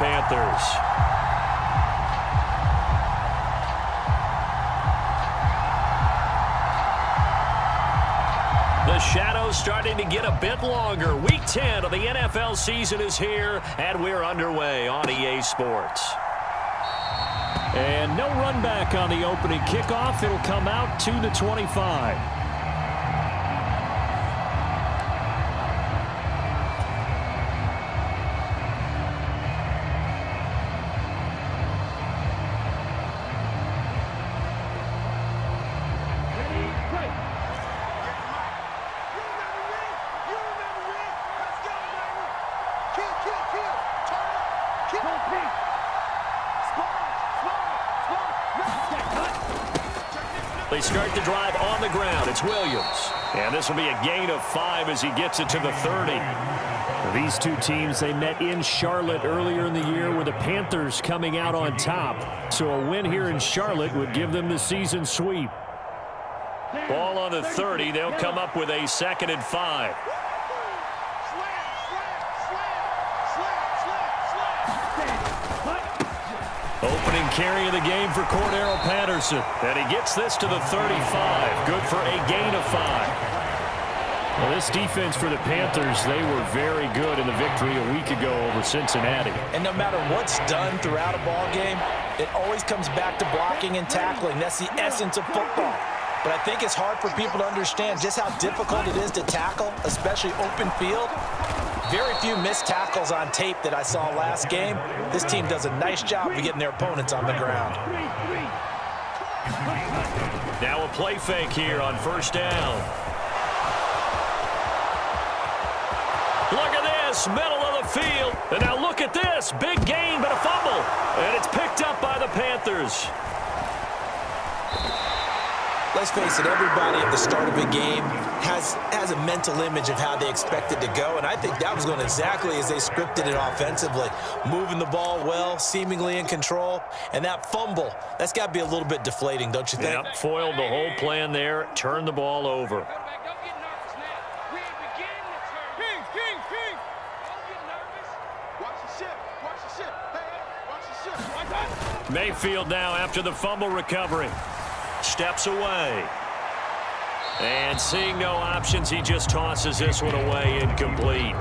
Panthers. The shadow's starting to get a bit longer. Week 10 of the NFL season is here, and we're underway on EA Sports. And no run back on the opening kickoff. It'll come out to the 25. They start the drive on the ground. It's Williams. And this will be a gain of 5 as he gets it to the 30. These two teams, they met in Charlotte earlier in the year with the Panthers coming out on top. So a win here in Charlotte would give them the season sweep. Ball on the 30. They'll come up with a 2nd and 5. Opening carry of the game for Cordero Patterson. And he gets this to the 35. Good for a gain of 5. Well, this defense for the Panthers, they were very good in the victory a week ago over Cincinnati. And no matter what's done throughout a ball game, it always comes back to blocking and tackling. That's the essence of football. But I think it's hard for people to understand just how difficult it is to tackle, especially open field. Very few missed tackles on tape that I saw last game. This team does a nice job of getting their opponents on the ground. Now a play fake here on 1st down. Look at this, middle of the field. And now look at this, big gain but a fumble. And it's picked up by the Panthers. Let's face it, everybody at the start of a game has a mental image of how they expect it to go, and I think that was going exactly as they scripted it offensively. Moving the ball well, seemingly in control, and that fumble, that's got to be a little bit deflating, don't you think? Yep, foiled the whole plan there, turned the ball over. Mayfield now after the fumble recovery. Steps away. And seeing no options, he just tosses this one away incomplete.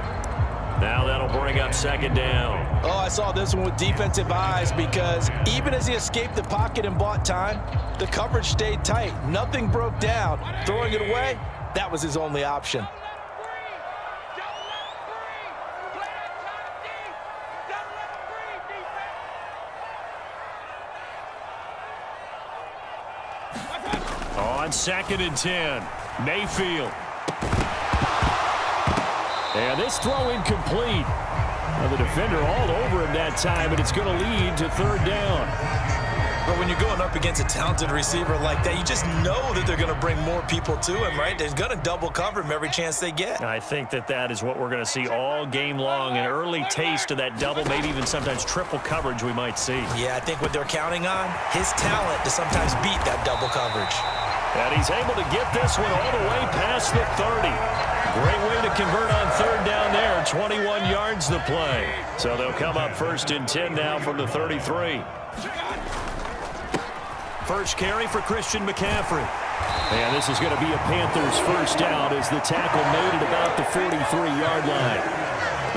Now that'll bring up 2nd down. Oh, I saw this one with defensive eyes because even as he escaped the pocket and bought time, the coverage stayed tight. Nothing broke down. Throwing it away, that was his only option. On 2nd and 10, Mayfield. And this throw incomplete. Well, the defender all over him that time, and it's going to lead to 3rd down. But when you're going up against a talented receiver like that, you just know that they're going to bring more people to him, right? They're going to double cover him every chance they get. I think that is what we're going to see all game long, an early taste of that double, maybe even sometimes triple coverage we might see. Yeah, I think what they're counting on, his talent to sometimes beat that double coverage. And he's able to get this one all the way past the 30. Great way to convert on 3rd down there. 21 yards the play. So they'll come up 1st and 10 now from the 33. First carry for Christian McCaffrey. And this is going to be a Panthers 1st down as the tackle made it about the 43-yard line.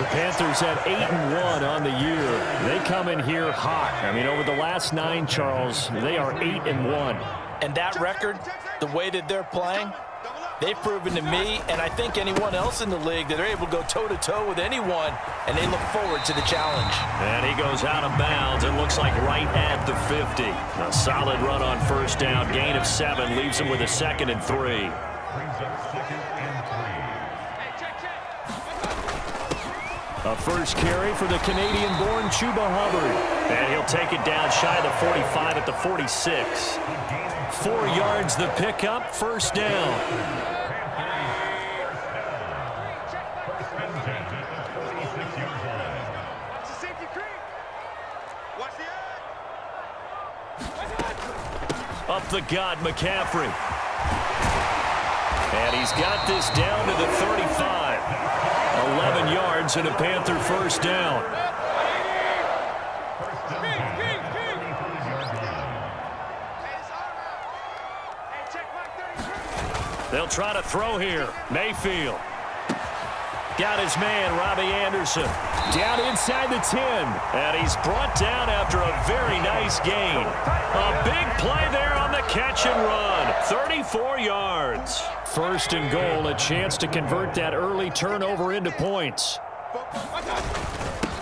The Panthers have 8-1 on the year. They come in here hot. I mean, over the last 9, Charles, they are 8-1. And that record, the way that they're playing, they've proven to me, and I think anyone else in the league, that they're able to go toe-to-toe with anyone, and they look forward to the challenge. And he goes out of bounds. It looks like right at the 50. A solid run on 1st down. Gain of 7 leaves him with a 2nd and 3. A first carry for the Canadian-born Chuba Hubbard. And he'll take it down shy of the 45 at the 46. 4 yards the pickup, 1st down. Up the gut, McCaffrey. And he's got this down to the 35. 11 yards and a Panther 1st down. They'll try to throw here. Mayfield. Got his man, Robbie Anderson. Down inside the 10. And he's brought down after a very nice gain. A big play there on the catch and run. 34 yards. First and goal, a chance to convert that early turnover into points.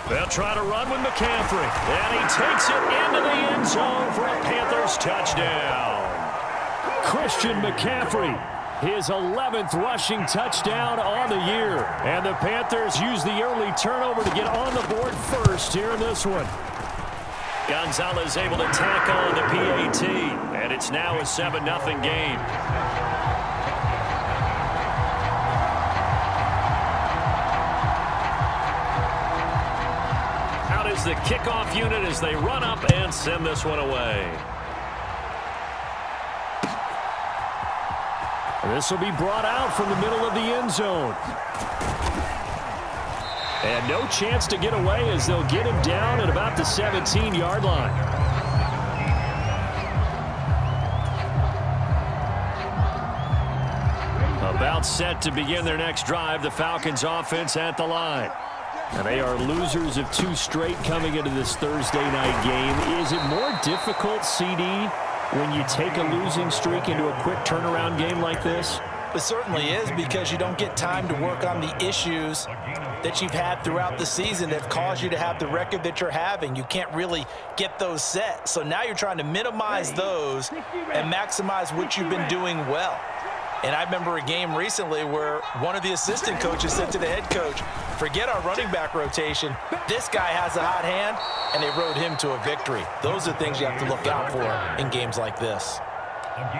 They'll try to run with McCaffrey. And he takes it into the end zone for a Panthers touchdown. Christian McCaffrey, his 11th rushing touchdown on the year. And the Panthers use the early turnover to get on the board first here in this one. Gonzalez able to tack on the PAT. And it's now a 7-0 game. Out is the kickoff unit as they run up and send this one away. This will be brought out from the middle of the end zone. And no chance to get away as they'll get him down at about the 17-yard line. About set to begin their next drive, the Falcons offense at the line. And they are losers of 2 straight coming into this Thursday night game. Is it more difficult, CD, when you take a losing streak into a quick turnaround game like this? It certainly is, because you don't get time to work on the issues that you've had throughout the season that have caused you to have the record that you're having. You can't really get those set. So now you're trying to minimize those and maximize what you've been doing well. And I remember a game recently where one of the assistant coaches said to the head coach, forget our running back rotation. This guy has a hot hand, and they rode him to a victory. Those are things you have to look out for in games like this.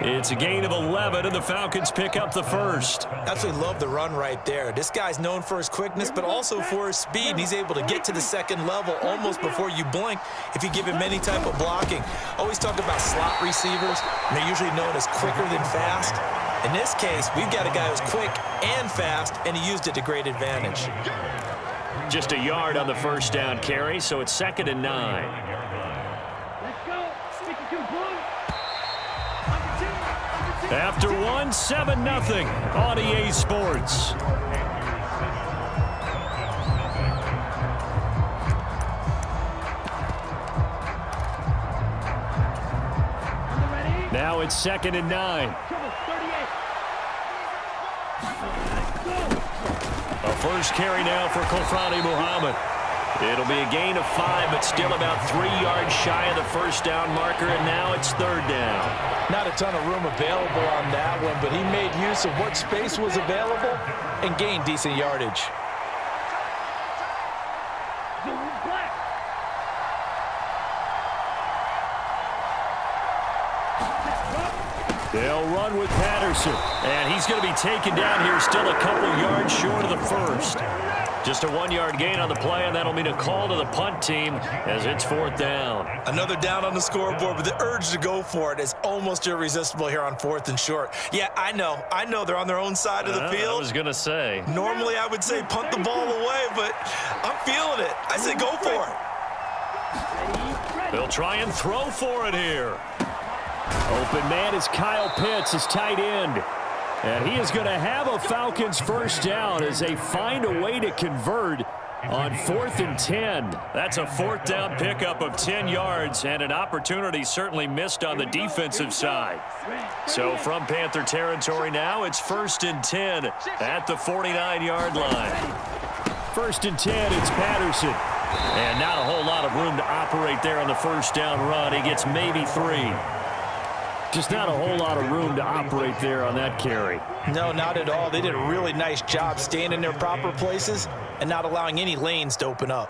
It's a gain of 11, and the Falcons pick up the first. Absolutely love the run right there. This guy's known for his quickness, but also for his speed. And he's able to get to the second level almost before you blink if you give him any type of blocking. Always talk about slot receivers, and they're usually known as quicker than fast. In this case, we've got a guy who's quick and fast, and he used it to great advantage. Just a yard on the first down carry, so it's 2nd and 9. After 1, 7-0 on EA Sports. Now it's 2nd and 9. A first carry now for Kofrani Muhammad. It'll be a gain of 5, but still about 3 yards shy of the first down marker, and now it's 3rd down. Not a ton of room available on that one, but he made use of what space was available and gained decent yardage. They'll run with Patterson. And he's going to be taken down here, still a couple yards short of the first. Just a 1-yard gain on the play, and that'll mean a call to the punt team as it's 4th down. Another down on the scoreboard, but the urge to go for it is almost irresistible here on 4th and short. Yeah, I know they're on their own side of the field. I was going to say. Normally I would say punt the ball away, but I'm feeling it. I say go for it. They'll try and throw for it here. Open man is Kyle Pitts, his tight end. And he is going to have a Falcons first down as they find a way to convert on 4th and 10. That's a 4th down pickup of 10 yards and an opportunity certainly missed on the defensive side. So from Panther territory now, it's 1st and 10 at the 49-yard line. 1st and 10, it's Patterson. And not a whole lot of room to operate there on the first down run. He gets maybe 3. Just not a whole lot of room to operate there on that carry. No, not at all. They did a really nice job staying in their proper places and not allowing any lanes to open up.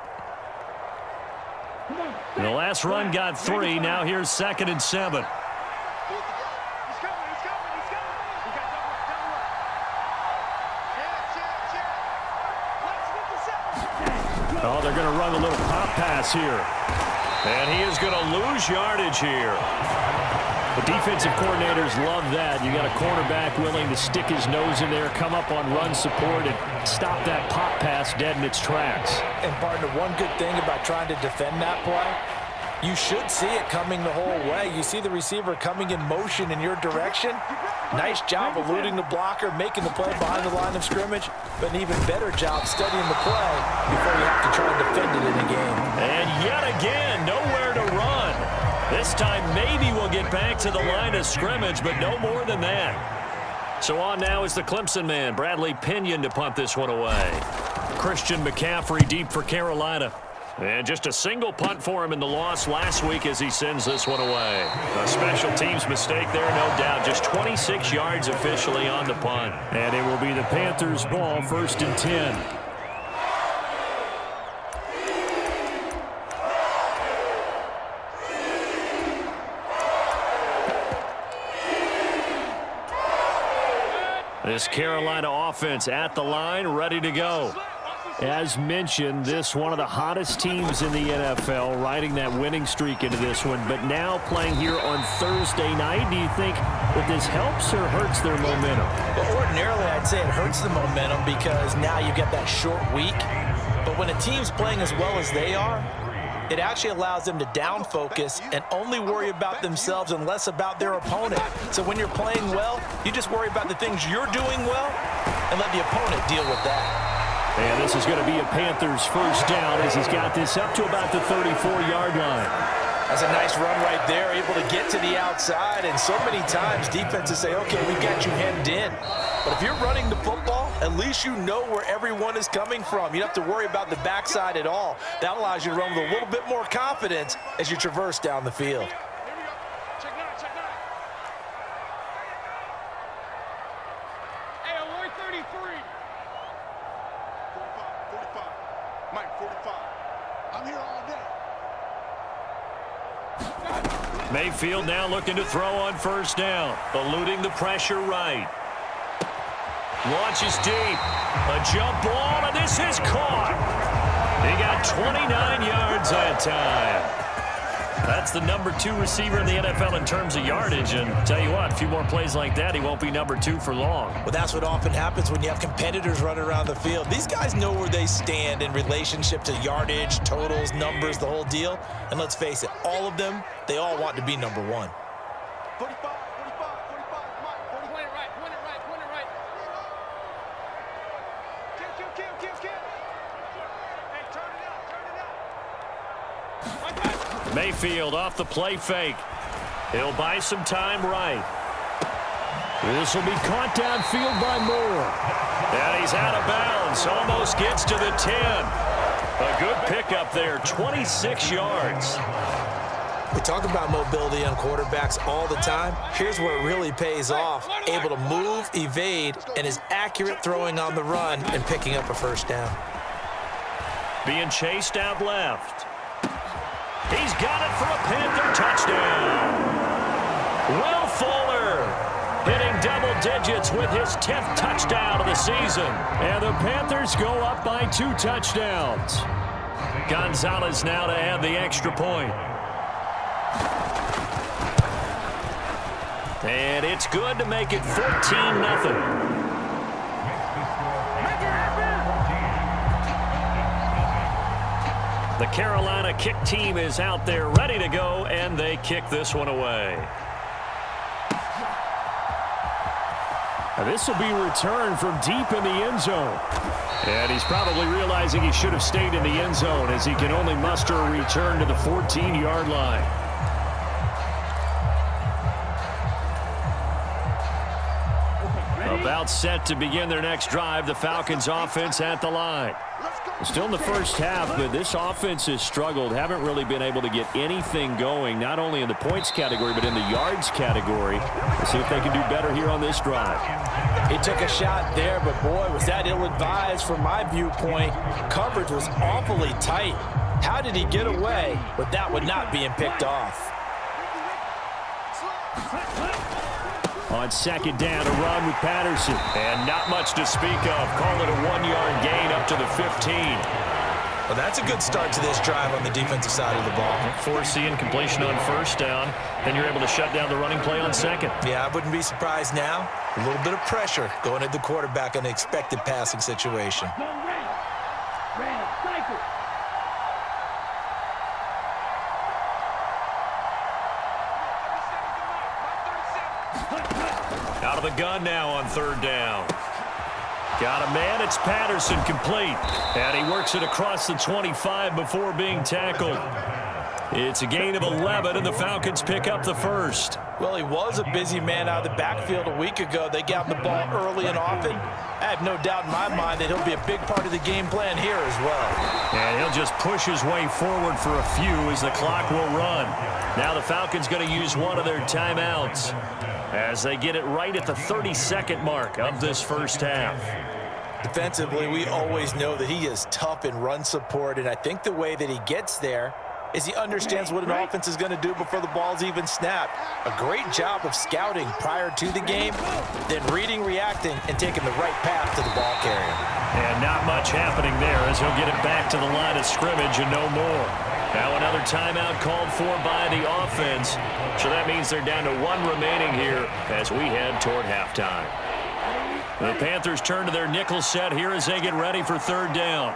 The last run got 3. Now here's 2nd and 7. Oh, they're going to run a little pop pass here. And he is going to lose yardage here. The defensive coordinators love that. You got a cornerback willing to stick his nose in there, come up on run support, and stop that pop pass dead in its tracks. And partner, one good thing about trying to defend that play, You should see it coming the whole way. You see the receiver coming in motion in your direction. Nice job eluding the blocker, making the play behind the line of scrimmage, but an even better job studying the play before you have to try and defend it in a game. And yet again, nowhere to run. This time maybe we'll get back to the line of scrimmage, but no more than that. So on now is the Clemson man, Bradley Pinion, to punt this one away. Christian McCaffrey deep for Carolina. And just a single punt for him in the loss last week as he sends this one away. A special teams mistake there, no doubt. Just 26 yards officially on the punt. And it will be the Panthers' ball, 1st and 10. This Carolina offense at the line, ready to go. As mentioned, this one of the hottest teams in the NFL, riding that winning streak into this one, but now playing here on Thursday night. Do you think that this helps or hurts their momentum? Well, ordinarily, I'd say it hurts the momentum because now you get that short week. But when a team's playing as well as they are, it actually allows them to down focus and only worry about themselves and less about their opponent. So when you're playing well, you just worry about the things you're doing well and let the opponent deal with that. And this is going to be a Panthers first down as he's got this up to about the 34-yard line. That's a nice run right there, able to get to the outside. And so many times defenses say, okay, we got you hemmed in. But if you're running the football, at least you know where everyone is coming from. You don't have to worry about the backside at all. That allows you to run with a little bit more confidence as you traverse down the field. Mayfield now looking to throw on first down. Eluding the pressure right. Launches deep. A jump ball, and this is caught. He got 29 yards that time. That's the number 2 receiver in the NFL in terms of yardage. And tell you what, a few more plays like that, he won't be number 2 for long. Well, that's what often happens when you have competitors running around the field. These guys know where they stand in relationship to yardage, totals, numbers, the whole deal. And let's face it, all of them, they all want to be number 1. 45, 45, 45, Mike, 40. Point it right, point it right, point it right. Kill. Hey, turn it out, turn it out. Mayfield off the play fake. He'll buy some time right. This will be caught downfield by Moore. And he's out of bounds. Almost gets to the 10. A good pickup there, 26 yards. We talk about mobility on quarterbacks all the time. Here's where it really pays off. Able to move, evade, and is accurate throwing on the run and picking up a first down. Being chased out left. He's got it for a Panther touchdown. Will Fuller hitting double digits with his 10th touchdown of the season. And the Panthers go up by 2 touchdowns. Gonzalez now to add the extra point. And it's good to make it 14-0. The Carolina kick team is out there ready to go, and they kick this one away. Now this will be returned from deep in the end zone. And he's probably realizing he should have stayed in the end zone as he can only muster a return to the 14-yard line. About set to begin their next drive, the Falcons offense at the line. Still in the first half, but this offense has struggled. Haven't really been able to get anything going, not only in the points category, but in the yards category. Let's see if they can do better here on this drive. He took a shot there, but boy, was that ill-advised from my viewpoint. Coverage was awfully tight. How did he get away with that one not being picked off? On second down, a run with Patterson. And not much to speak of. Call it a 1-yard gain up to the 15. Well, that's a good start to this drive on the defensive side of the ball. Foreseeing completion on first down. Then you're able to shut down the running play on second. Yeah, I wouldn't be surprised now. A little bit of pressure going at the quarterback in an expected passing situation. Out of the gun now on third down. Got a man. It's Patterson, complete. And he works it across the 25 before being tackled. It's a gain of 11, and the Falcons pick up the first. Well, he was a busy man out of the backfield a week ago. They got him the ball early and often. I have no doubt in my mind that he'll be a big part of the game plan here as well. And he'll just push his way forward for a few as the clock will run. Now the Falcons going to use one of their timeouts as they get it right at the 32nd mark of this first half. Defensively, we always know that he is tough in run support, and I think the way that he gets there is he understands what an offense is going to do before the ball's even snapped. A great job of scouting prior to the game, then reading, reacting, and taking the right path to the ball carrier. And not much happening there as he'll get it back to the line of scrimmage and no more. Now another timeout called for by the offense. So that means they're down to one remaining here as we head toward halftime. The Panthers turn to their nickel set here as they get ready for third down.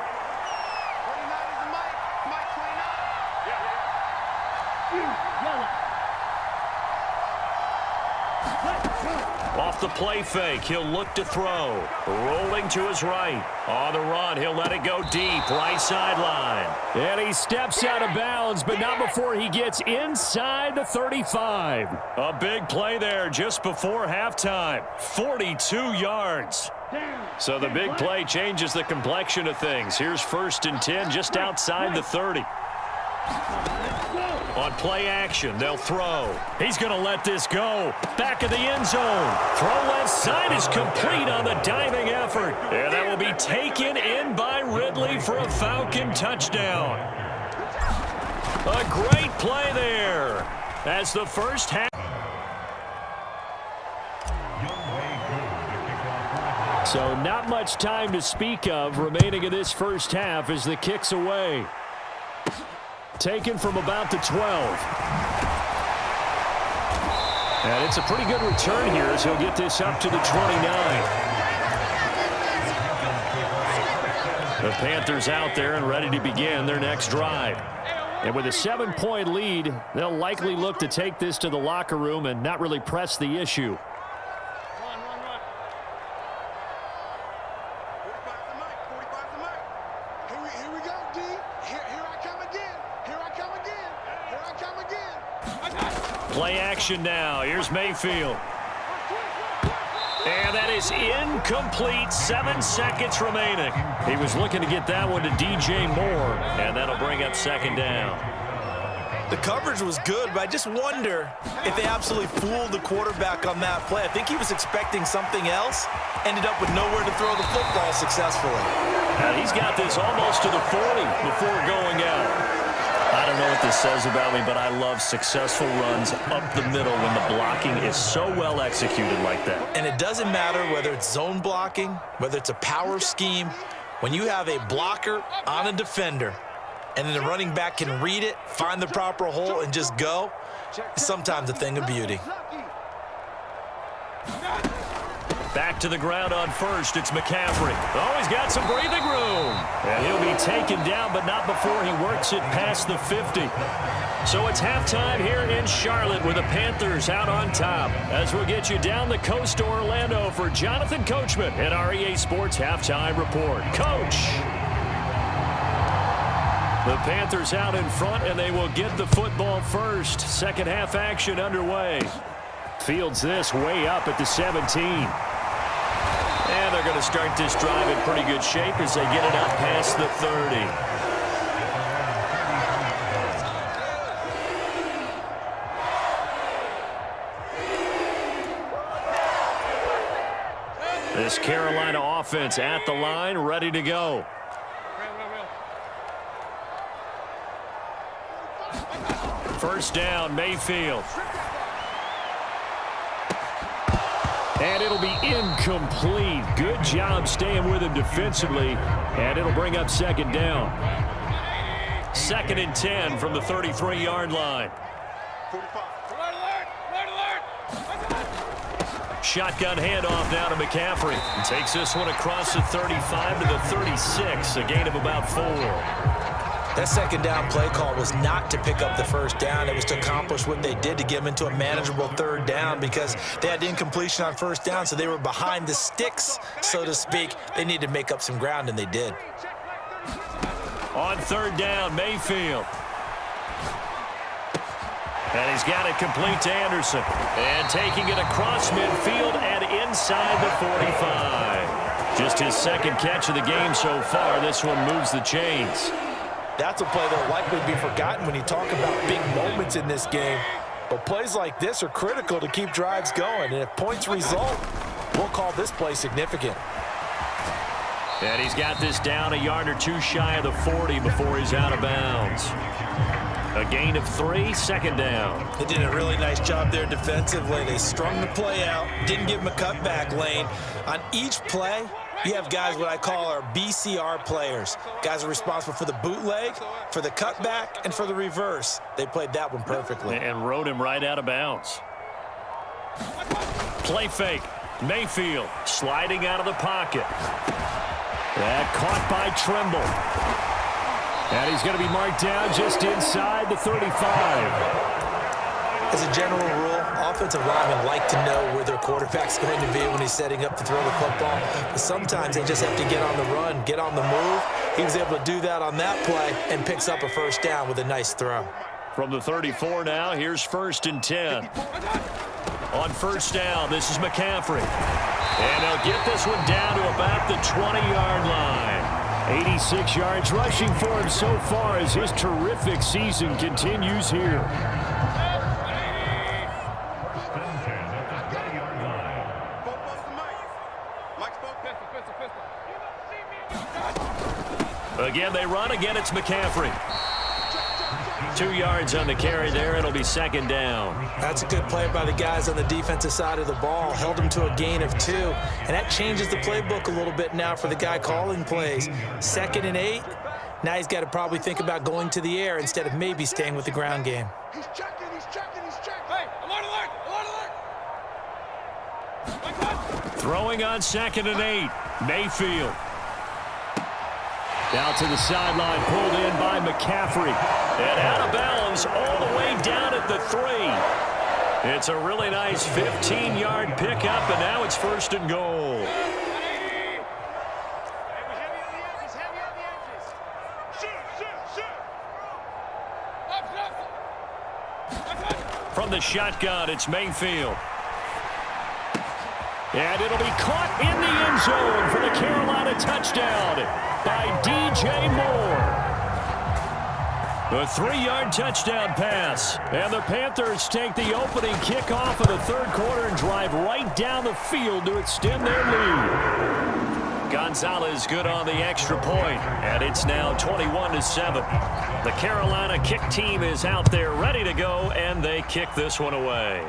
Off the play fake, he'll look to throw. Rolling to his right. On the run, he'll let it go deep, right sideline. And he steps out of bounds, but not before he gets inside the 35. A big play there just before halftime. 42 yards. So the big play changes the complexion of things. Here's 1st and 10 just outside the 30. On play action, they'll throw. He's going to let this go. Back of the end zone. Throw left side is complete on the diving effort. And that will be taken in by Ridley for a Falcon touchdown. A great play there as the first half. So not much time to speak of remaining in this first half as the kick's away. Taken from about the 12. And it's a pretty good return here as he'll get this up to the 29. The Panthers out there and ready to begin their next drive. And with a 7-point lead, they'll likely look to take this to the locker room and not really press the issue. Play action now. Here's Mayfield. And that is incomplete. 7 seconds remaining. He was looking to get that one to DJ Moore, and that'll bring up second down. The coverage was good, but I just wonder if they absolutely fooled the quarterback on that play. I think he was expecting something else, ended up with nowhere to throw the football successfully. And he's got this almost to the 40 before going out. I don't know what this says about me, but I love successful runs up the middle when the blocking is so well executed like that. And it doesn't matter whether it's zone blocking, whether it's a power scheme. When you have a blocker on a defender, and then the running back can read it, find the proper hole, and just go, it's sometimes a thing of beauty. Back to the ground on first. It's McCaffrey. Oh, he's got some breathing room. And he'll be taken down, but not before he works it past the 50. So it's halftime here in Charlotte with the Panthers out on top. As we'll get you down the coast to Orlando for Jonathan Coachman at our EA Sports Halftime Report. Coach! The Panthers out in front, and they will get the football first. Second half action underway. Fields this way up at the 17. And they're going to start this drive in pretty good shape as they get it up past the 30. This Carolina offense at the line, ready to go. First down, Mayfield. And it'll be incomplete. Good job staying with him defensively. And it'll bring up second down. 2nd and 10 from the 33-yard line. Shotgun handoff now to McCaffrey. He takes this one across the 35 to the 36. A gain of about 4. That second down play call was not to pick up the first down. It was to accomplish what they did to get them into a manageable third down because they had incompletion on first down, so they were behind the sticks, so to speak. They needed to make up some ground, and they did. On third down, Mayfield. And he's got it complete to Anderson. And taking it across midfield and inside the 45. Just his second catch of the game so far. This one moves the chains. That's a play that will likely be forgotten when you talk about big moments in this game. But plays like this are critical to keep drives going. And if points result, we'll call this play significant. And he's got this down a yard or two shy of the 40 before he's out of bounds. A gain of 3, second down. They did a really nice job there defensively. They strung the play out, didn't give him a cutback lane. On each play, you have guys what I call our BCR players. Guys are responsible for the bootleg, for the cutback, and for the reverse. They played that one perfectly. And rode him right out of bounds. Play fake. Mayfield sliding out of the pocket. That caught by Tremble. And he's going to be marked down just inside the 35. As a general rule, offensive linemen like to know where their quarterback's going to be when he's setting up to throw the football. But sometimes they just have to get on the run, get on the move. He was able to do that on that play and picks up a first down with a nice throw. From the 34 now, here's 1st and 10. On first down, this is McCaffrey. And they'll get this one down to about the 20-yard line. 86 yards rushing for him so far as his terrific season continues here. Again, they run. Again, it's McCaffrey. 2 yards on the carry there. It'll be second down. That's a good play by the guys on the defensive side of the ball. Held him to a gain of 2. And that changes the playbook a little bit now for the guy calling plays. 2nd and 8. Now he's got to probably think about going to the air instead of maybe staying with the ground game. He's checking, he's checking, he's checking. Hey, I'm on alert, I'm on alert. Throwing on 2nd and 8. Mayfield. Down to the sideline, pulled in by McCaffrey. And out of bounds all the way down at the 3. It's a really nice 15-yard pickup, and now it's 1st and goal. From the shotgun, it's Mayfield. And it'll be caught in the end zone for the Carolina touchdown by DJ Moore. A 3-yard touchdown pass. And the Panthers take the opening kickoff of the third quarter and drive right down the field to extend their lead. Gonzalez good on the extra point, and it's now 21-7. The Carolina kick team is out there ready to go, and they kick this one away.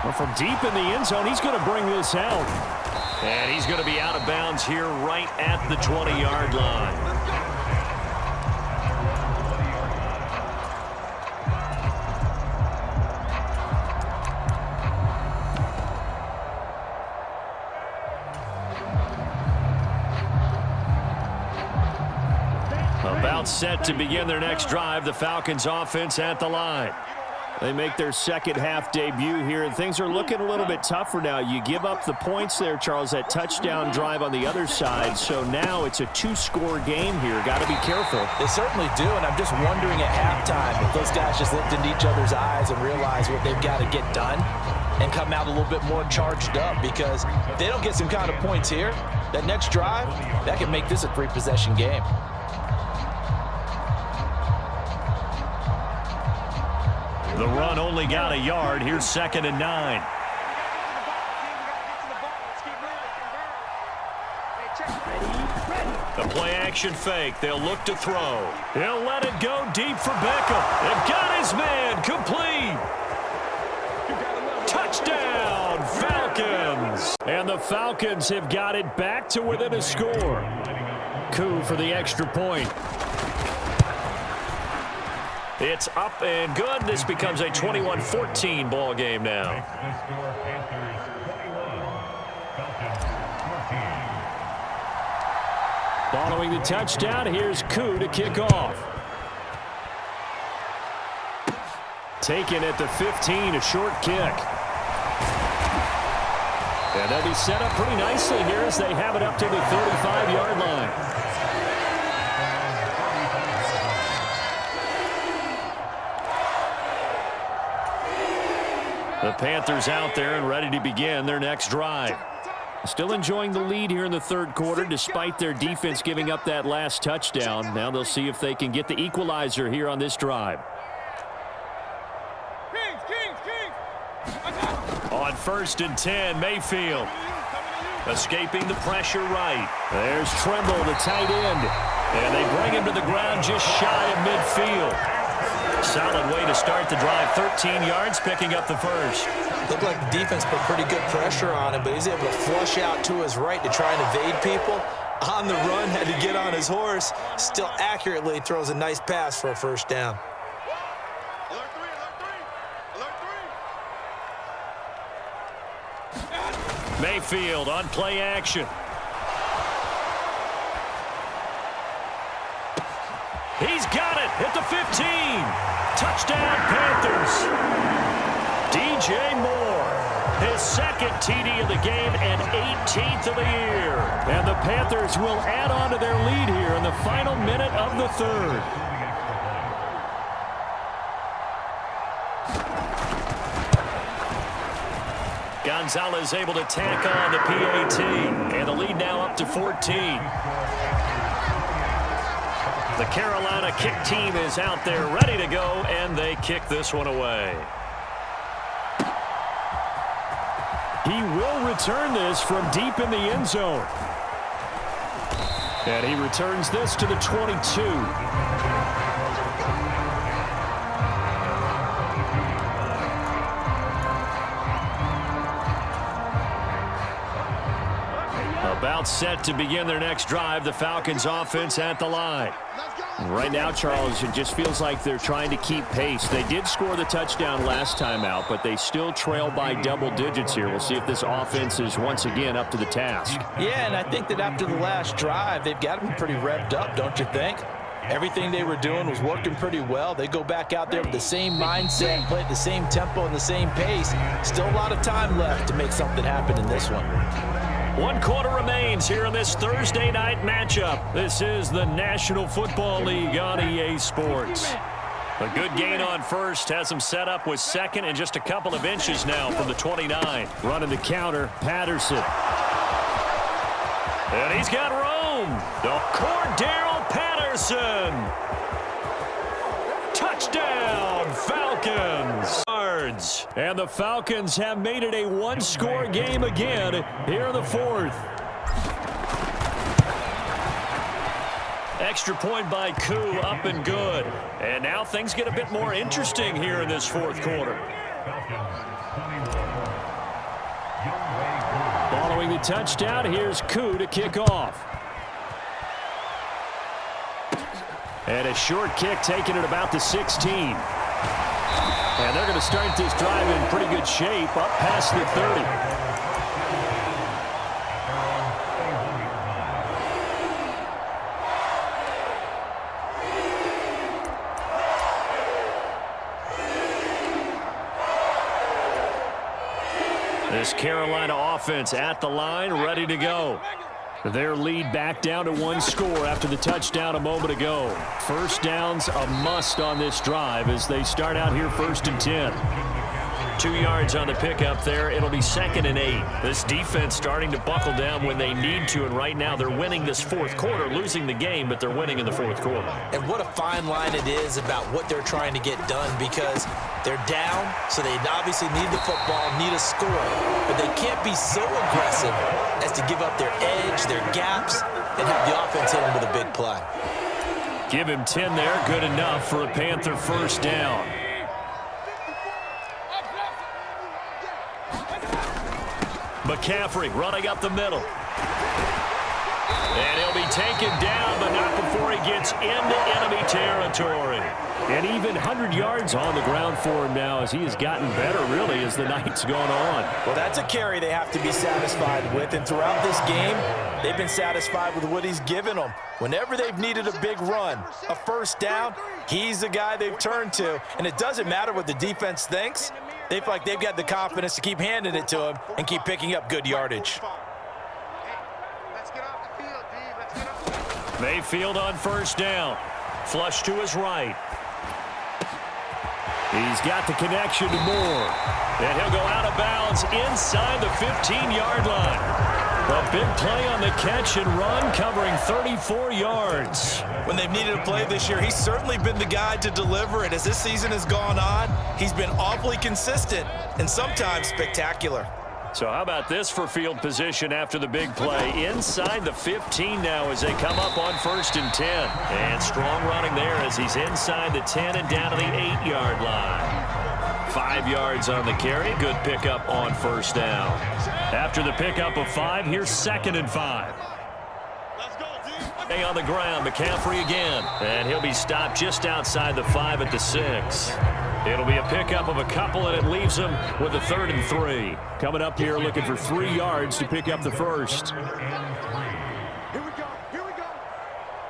Well, from deep in the end zone, he's going to bring this out. And he's going to be out of bounds here right at the 20-yard line. About set to begin their next drive, the Falcons offense at the line. They make their second half debut here, and things are looking a little bit tougher now. You give up the points there, Charles, that touchdown drive on the other side. So now it's a 2-score game here. Got to be careful. They certainly do, and I'm just wondering at halftime if those guys just looked into each other's eyes and realized what they've got to get done and come out a little bit more charged up, because if they don't get some kind of points here, that next drive, that can make this a 3-possession game. The run only got a yard. Here's 2nd and 9. The play-action fake. They'll look to throw. He'll let it go deep for Beckham. They've got his man. Complete. Touchdown, Falcons. And the Falcons have got it back to within a score. Coup for the extra point. It's up and good. This becomes a 21-14 ball game now. Following the touchdown, here's Koo to kick off. Taken at the 15, a short kick. And they'll be set up pretty nicely here as they have it up to the 35-yard line. The Panthers out there and ready to begin their next drive. Still enjoying the lead here in the third quarter despite their defense giving up that last touchdown. Now they'll see if they can get the equalizer here on this drive. On 1st and 10, Mayfield. Escaping the pressure right. There's Tremble, the tight end. And they bring him to the ground just shy of midfield. Solid way to start the drive. 13 yards, picking up the first. Looked like the defense put pretty good pressure on him, but he's able to flush out to his right to try and evade people. On the run, had to get on his horse. Still accurately throws a nice pass for a first down. Mayfield on play action. He's got it at the 15. Touchdown, Panthers. DJ Moore, his second TD of the game and 18th of the year. And the Panthers will add on to their lead here in the final minute of the third. Gonzalez able to tack on the PAT. And the lead now up to 14. The Carolina kick team is out there ready to go, and they kick this one away. He will return this from deep in the end zone. And he returns this to the 22. About set to begin their next drive, the Falcons offense at the line. Right now, Charles, it just feels like they're trying to keep pace. They did score the touchdown last time out, but they still trail by double digits here. We'll see if this offense is once again up to the task. Yeah, and I think that after the last drive, they've got to be pretty revved up, don't you think? Everything they were doing was working pretty well. They go back out there with the same mindset, play at the same tempo and the same pace. Still a lot of time left to make something happen in this one. 1 quarter remains here in this Thursday night matchup. This is the National Football League on EA Sports. A good gain on first has them set up with second and just a couple of inches now from the 29. Running the counter, Patterson. And he's got room. The Cordero Patterson. Touchdown, Falcons. And the Falcons have made it a one-score game again here in the fourth. Extra point by Koo, up and good. And now things get a bit more interesting here in this fourth quarter. Following the touchdown, here's Koo to kick off. And a short kick taken at about the 16. And they're going to start this drive in pretty good shape, up past the 30. This Carolina offense at the line, ready to go. Their lead back down to one score after the touchdown a moment ago. First down's a must on this drive as they start out here 1st and 10. 2 yards on the pickup there. It'll be 2nd and 8. This defense starting to buckle down when they need to, and right now they're winning this fourth quarter, losing the game, but they're winning in the fourth quarter. And what a fine line it is about what they're trying to get done, because they're down, so they obviously need the football, need a score, but they can't be so aggressive as to give up their edge, their gaps, and have the offense hit them with a big play. Give him 10 there, good enough for a Panther first down. McCaffrey running up the middle. And he'll be taken down, but not before he gets into enemy territory. And even 100 yards on the ground for him now as he has gotten better, really, as the night's gone on. Well, that's a carry they have to be satisfied with. And throughout this game, they've been satisfied with what he's given them. Whenever they've needed a big run, a first down, he's the guy they've turned to. And it doesn't matter what the defense thinks. They feel like they've got the confidence to keep handing it to him and keep picking up good yardage. Mayfield on first down. Flush to his right. He's got the connection to Moore. And he'll go out of bounds inside the 15-yard line. A big play on the catch and run, covering 34 yards. When they've needed a play this year, he's certainly been the guy to deliver it. As this season has gone on, he's been awfully consistent and sometimes spectacular. So how about this for field position after the big play? Inside the 15 now as they come up on 1st and 10. And strong running there as he's inside the 10 and down to the 8-yard line. 5 yards on the carry. Good pickup on first down. After the pickup of 5, here's 2nd and 5. On the ground, McCaffrey again. And he'll be stopped just outside the 5 at the 6. It'll be a pickup of a couple, and it leaves him with a 3rd and 3. Coming up here looking for 3 yards to pick up the first. Here we go. Here we go.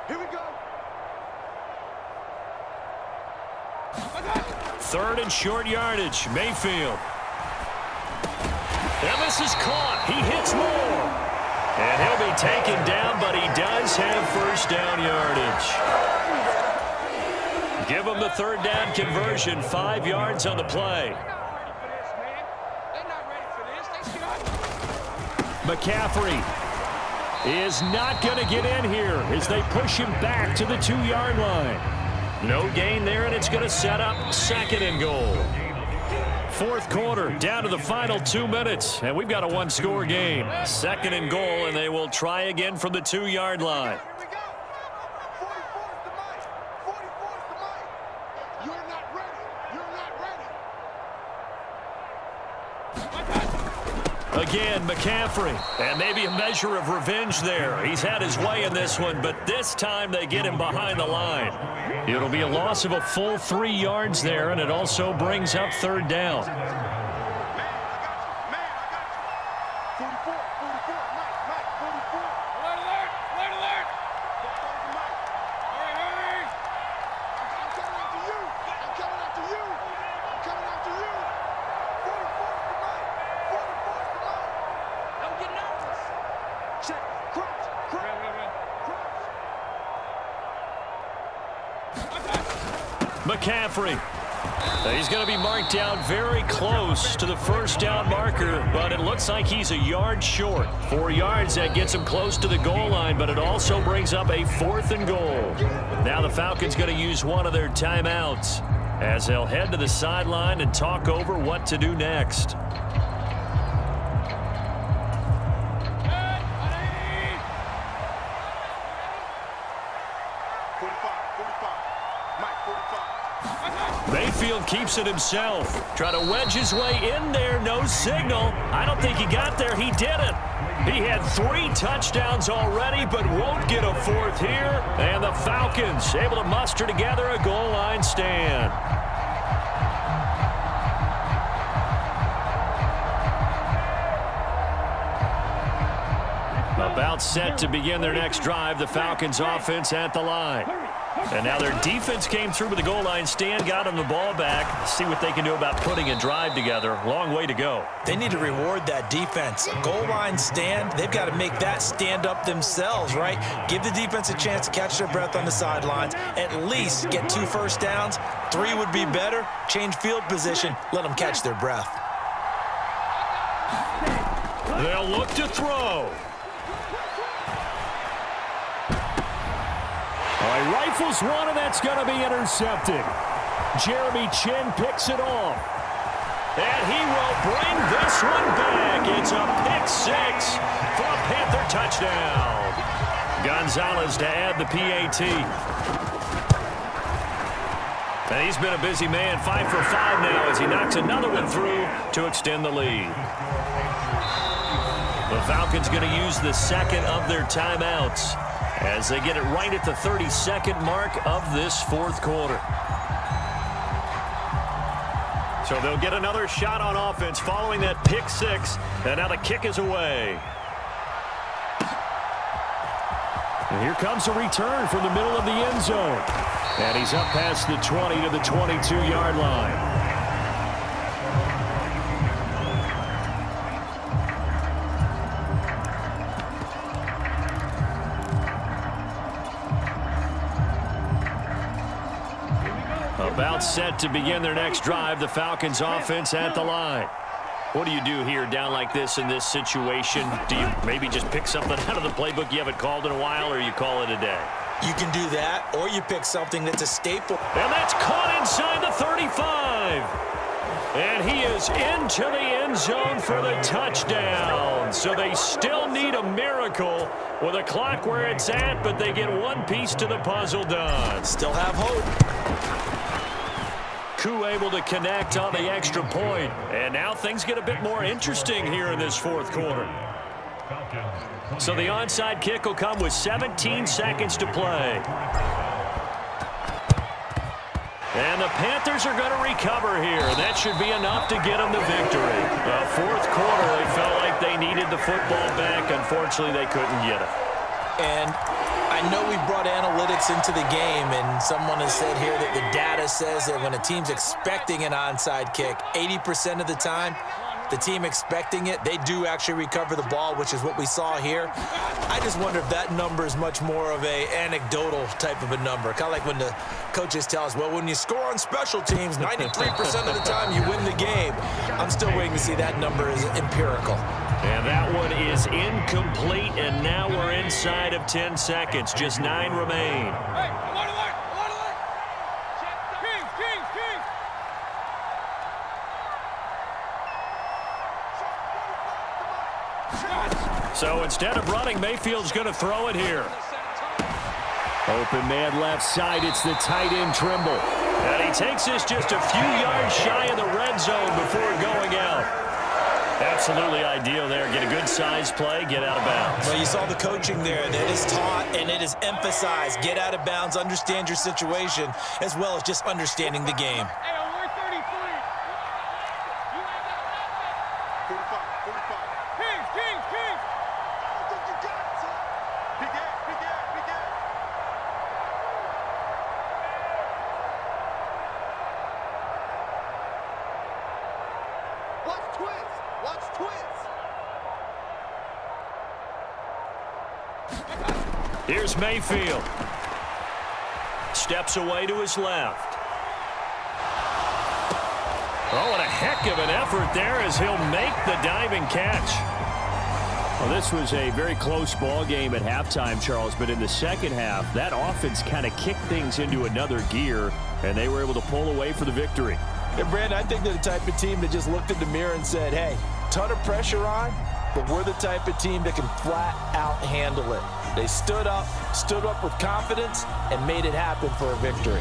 Here we go. 3rd and short yardage. Mayfield. And this is caught. He hits Moore. And he'll be taken down, but he does have first down yardage. Give him the 3rd down conversion. 5 yards on the play. McCaffrey is not going to get in here as they push him back to the 2-yard line. No gain there, and it's going to set up 2nd and goal. 4th quarter, down to the final 2 minutes, and we've got a 1-score game. 2nd and goal, and they will try again from the 2-yard line. Again, McCaffrey, and maybe a measure of revenge there. He's had his way in this one, but this time they get him behind the line. It'll be a loss of a full 3 yards there, and it also brings up 3rd down. McCaffrey. He's going to be marked down very close to the first down marker, but it looks like he's a yard short. 4 yards, that gets him close to the goal line, but it also brings up a 4th and goal. Now the Falcons going to use one of their timeouts as they'll head to the sideline and talk over what to do next. Mayfield keeps it himself. Try to wedge his way in there. No signal. I don't think he got there. He didn't. He had 3 touchdowns already, but won't get a 4th here. And the Falcons able to muster together a goal line stand. About set to begin their next drive. The Falcons offense at the line. And now their defense came through with the goal line stand, got them the ball back. See what they can do about putting a drive together. Long way to go. They need to reward that defense. A goal line stand, they've got to make that stand up themselves, right? Give the defense a chance to catch their breath on the sidelines. At least get 2 first downs. 3 would be better. Change field position. Let them catch their breath. They'll look to throw. Rifles one, and that's going to be intercepted. Jeremy Chin picks it off. And he will bring this one back. It's a pick 6 for a Panther touchdown. Gonzalez to add the PAT. And he's been a busy man. 5 for 5 now as he knocks another one through to extend the lead. The Falcons going to use the 2nd of their timeouts as they get it right at the 32nd mark of this fourth quarter. So they'll get another shot on offense following that pick six, and now the kick is away. And here comes a return from the middle of the end zone. And he's up past the 20 to the 22-yard line. About set to begin their next drive, the Falcons offense at the line. What do you do here down like this in this situation? Do you maybe just pick something out of the playbook you haven't called in a while, or you call it a day? You can do that, or you pick something that's a staple. And that's caught inside the 35. And he is into the end zone for the touchdown. So they still need a miracle with a clock where it's at, but they get one piece to the puzzle done. Still have hope. Koo able to connect on the extra point. And now things get a bit more interesting here in this fourth quarter. So the onside kick will come with 17 seconds to play. And the Panthers are going to recover here. That should be enough to get them the victory. Fourth quarter, they felt like they needed the football back. Unfortunately, they couldn't get it. And I know we brought analytics into the game, and someone has said here that the data says that when a team's expecting an onside kick, 80% of the time, the team expecting it, they do actually recover the ball, which is what we saw here. I just wonder if that number is much more of a anecdotal type of a number. Kind of like when the coaches tell us, well, when you score on special teams, 93% of the time you win the game. I'm still waiting to see that number is empirical. And that one is incomplete, and now we're inside of 10 seconds. Just 9 remain. Hey, I'm on alert! I'm on alert! Kings, Kings, Kings! So instead of running, Mayfield's going to throw it here. Open man left side. It's the tight end Trimble. And he takes this just a few yards shy of the red zone before going out. Absolutely ideal there. Get a good size play, get out of bounds. Well, you saw the coaching there. It is taught and it is emphasized. Get out of bounds, understand your situation, as well as just understanding the game. Hey, we're 33. You ain't got nothing. 45. Kings, Kings, Kings! I think you got it, son. Big A, big A, big A. Watch twins. Watch twins. Here's Mayfield. Steps away to his left. Oh, and a heck of an effort there as he'll make the diving catch. Well, this was a very close ball game at halftime, Charles, but in the second half, that offense kind of kicked things into another gear, and they were able to pull away for the victory. And Brandon, I think they're the type of team that just looked in the mirror and said, hey, ton of pressure on, but we're the type of team that can flat out handle it. They stood up with confidence, and made it happen for a victory.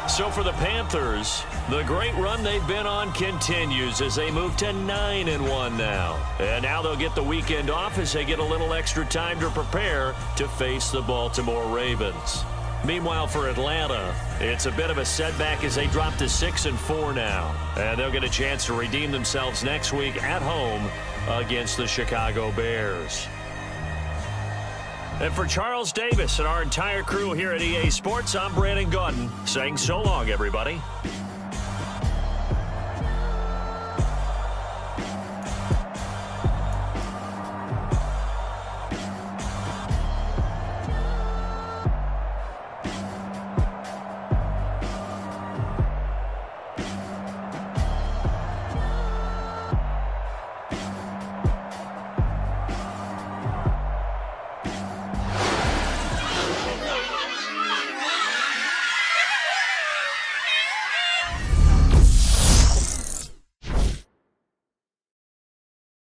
So for the Panthers, the great run they've been on continues as they move to 9-1 now. And now they'll get the weekend off as they get a little extra time to prepare to face the Baltimore Ravens. Meanwhile, for Atlanta, it's a bit of a setback as they drop to 6-4 now. And they'll get a chance to redeem themselves next week at home against the Chicago Bears. And for Charles Davis and our entire crew here at EA Sports, I'm Brandon Gaudin saying so long, everybody.